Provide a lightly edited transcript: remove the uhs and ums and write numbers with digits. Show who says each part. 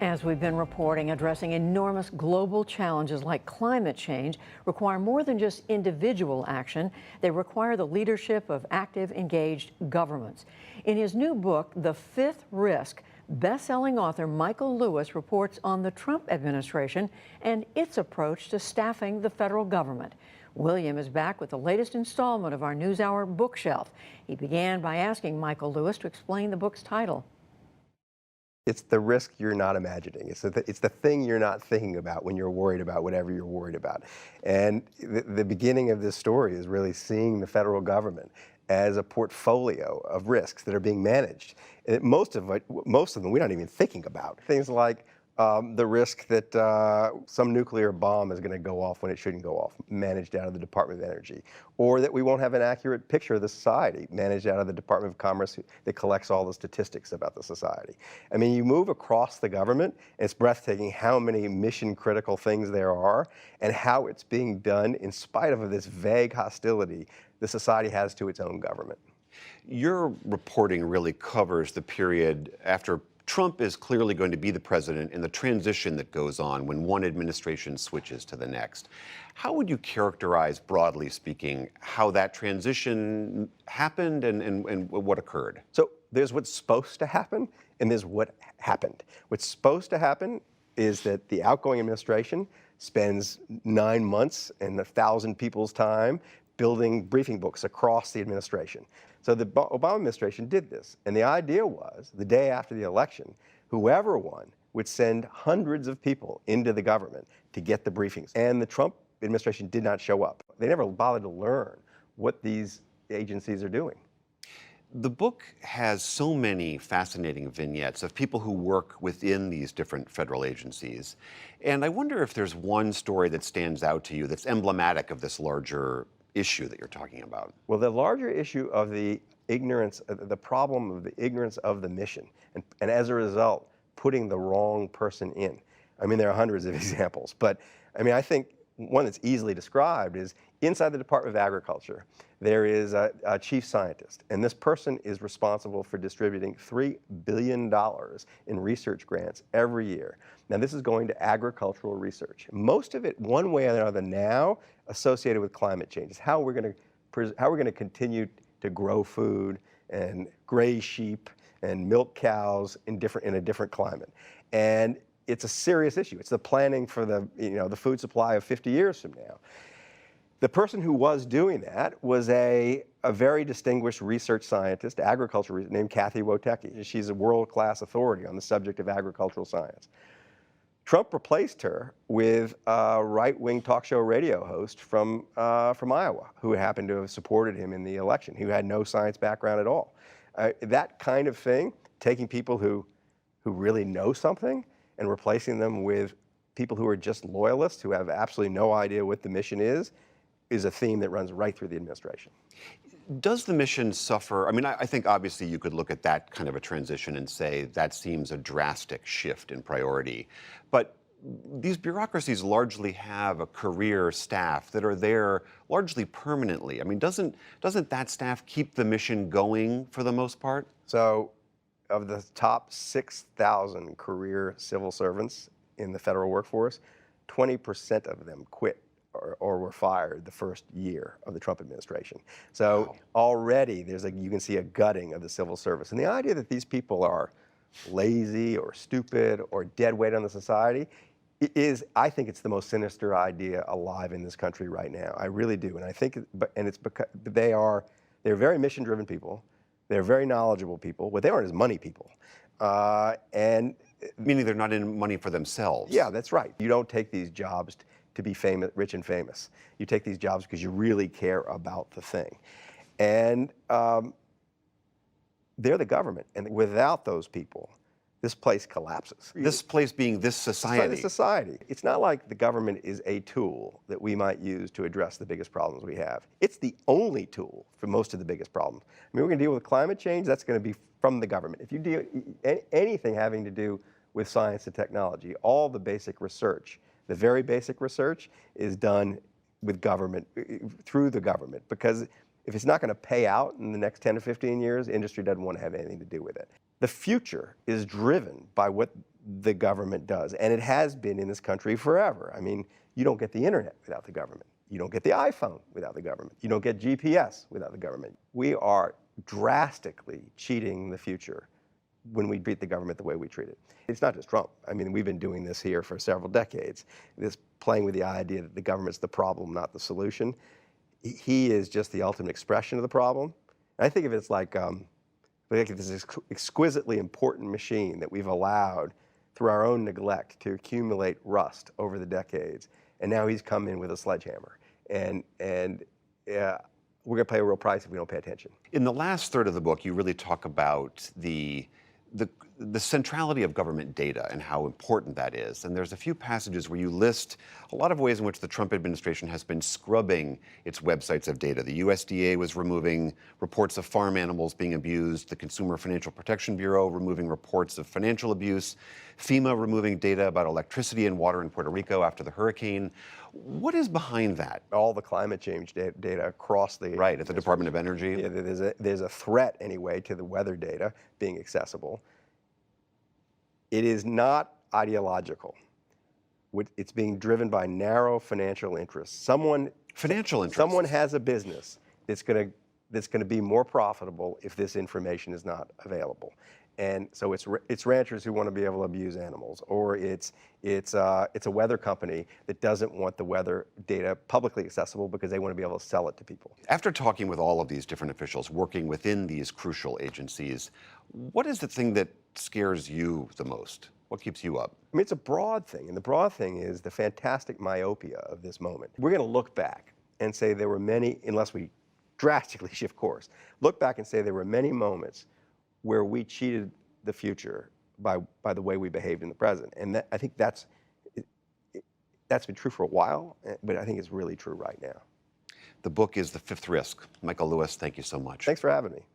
Speaker 1: As we've been reporting, addressing enormous global challenges like climate change require more than just individual action. They require the leadership of active, engaged governments. In his new book, The Fifth Risk, best-selling author Michael Lewis reports on the Trump administration and its approach to staffing the federal government. William is back with the latest installment of our NewsHour bookshelf. He began by asking Michael Lewis to explain the book's title.
Speaker 2: It's the risk you're not imagining. It's the thing you're not thinking about when you're worried about whatever you're worried about. And the beginning of this story is really seeing the federal government as a portfolio of risks that are being managed. And most of them we're not even thinking about. Things like the risk that some nuclear bomb is going to go off when it shouldn't go off, managed out of the Department of Energy, or that we won't have an accurate picture of the society, managed out of the Department of Commerce that collects all the statistics about the society. I mean, you move across the government, and it's breathtaking how many mission-critical things there are and how it's being done in spite of this vague hostility the society has to its own government.
Speaker 3: Your reporting really covers the period after Trump is clearly going to be the president and the transition that goes on when one administration switches to the next. How would you characterize, broadly speaking, how that transition happened and what occurred?
Speaker 2: So there's what's supposed to happen and there's what happened. What's supposed to happen is that the outgoing administration spends 9 months and 1,000 people's time building briefing books across the administration. So the Obama administration did this, and the idea was the day after the election, whoever won would send hundreds of people into the government to get the briefings. And the Trump administration did not show up. They never bothered to learn what these agencies are doing.
Speaker 3: The book has so many fascinating vignettes of people who work within these different federal agencies. And I wonder if there's one story that stands out to you that's emblematic of this larger issue that you're talking about.
Speaker 2: Well, the larger issue of the ignorance, the problem of the ignorance of the mission, and as a result, putting the wrong person in. I mean, there are hundreds of examples, but I mean, I think one that's easily described is inside the Department of Agriculture, there is a chief scientist, and this person is responsible for distributing $3 billion in research grants every year. Now, this is going to agricultural research. Most of it, one way or another now, associated with climate change. Is how we're going to continue to grow food and graze sheep and milk cows in a different climate. And it's a serious issue. It's the planning for the food supply of 50 years from now. The person who was doing that was a very distinguished research scientist, agriculture, named Kathy Wotecki. She's a world-class authority on the subject of agricultural science. Trump replaced her with a right-wing talk show radio host from Iowa, who happened to have supported him in the election, who had no science background at all. That kind of thing, taking people who really know something and replacing them with people who are just loyalists, who have absolutely no idea what the mission is a theme that runs right through the administration.
Speaker 3: Does the mission suffer? I mean, I think obviously you could look at that kind of a transition and say that seems a drastic shift in priority. But these bureaucracies largely have a career staff that are there largely permanently. I mean, doesn't that staff keep the mission going for the most part?
Speaker 2: So of the top 6,000 career civil servants in the federal workforce, 20% of them quit or were fired the first year of the Trump administration. So wow. Already you can see a gutting of the civil service. And the idea that these people are lazy or stupid or dead weight on the society I think it's the most sinister idea alive in this country right now. I really do. And I think, it's because they're very mission-driven people. They're very knowledgeable people. What they aren't is money people.
Speaker 3: Meaning they're not in money for themselves.
Speaker 2: Yeah, that's right. You don't take these jobs to be famous, rich and famous. You take these jobs because you really care about the thing. And they're the government. And without those people, this place collapses.
Speaker 3: This place being this society.
Speaker 2: This society. It's not like the government is a tool that we might use to address the biggest problems we have. It's the only tool for most of the biggest problems. I mean, we're going to deal with climate change. That's going to be from the government. If you deal anything having to do with science and technology, all the basic research, the very basic research is done with government, through the government, because if it's not going to pay out in the next 10 to 15 years, industry doesn't want to have anything to do with it. The future is driven by what the government does. And it has been in this country forever. I mean, you don't get the internet without the government. You don't get the iPhone without the government. You don't get GPS without the government. We are drastically cheating the future when we treat the government the way we treat it. It's not just Trump. I mean, we've been doing this here for several decades, this playing with the idea that the government's the problem, not the solution. He is just the ultimate expression of the problem. And I think of it as like this exquisitely important machine that we've allowed through our own neglect to accumulate rust over the decades. And now he's come in with a sledgehammer. And we're going to pay a real price if we don't pay attention.
Speaker 3: In the last third of the book, you really talk about the centrality of government data and how important that is. And there's a few passages where you list a lot of ways in which the Trump administration has been scrubbing its websites of data. The USDA was removing reports of farm animals being abused, the Consumer Financial Protection Bureau removing reports of financial abuse, FEMA removing data about electricity and water in Puerto Rico after the hurricane. What is behind that?
Speaker 2: All the climate change data across the...
Speaker 3: Right, at the Department of Energy.
Speaker 2: Yeah, there's a threat, anyway, to the weather data being accessible. It is not ideological. It's being driven by narrow financial interests. Someone has a business that's going to be more profitable if this information is not available. And so it's ranchers who want to be able to abuse animals, or it's a weather company that doesn't want the weather data publicly accessible because they want to be able to sell it to people.
Speaker 3: After talking with all of these different officials working within these crucial agencies, what is the thing that scares you the most? What keeps you up?
Speaker 2: I mean, it's a broad thing, and the broad thing is the fantastic myopia of this moment. We're going to look back and say there were many, unless we drastically shift course, look back and say there were many moments where we cheated the future by the way we behaved in the present. And I think that's been true for a while, but I think it's really true right now.
Speaker 3: The book is The Fifth Risk. Michael Lewis, thank you so much.
Speaker 2: Thanks for having me.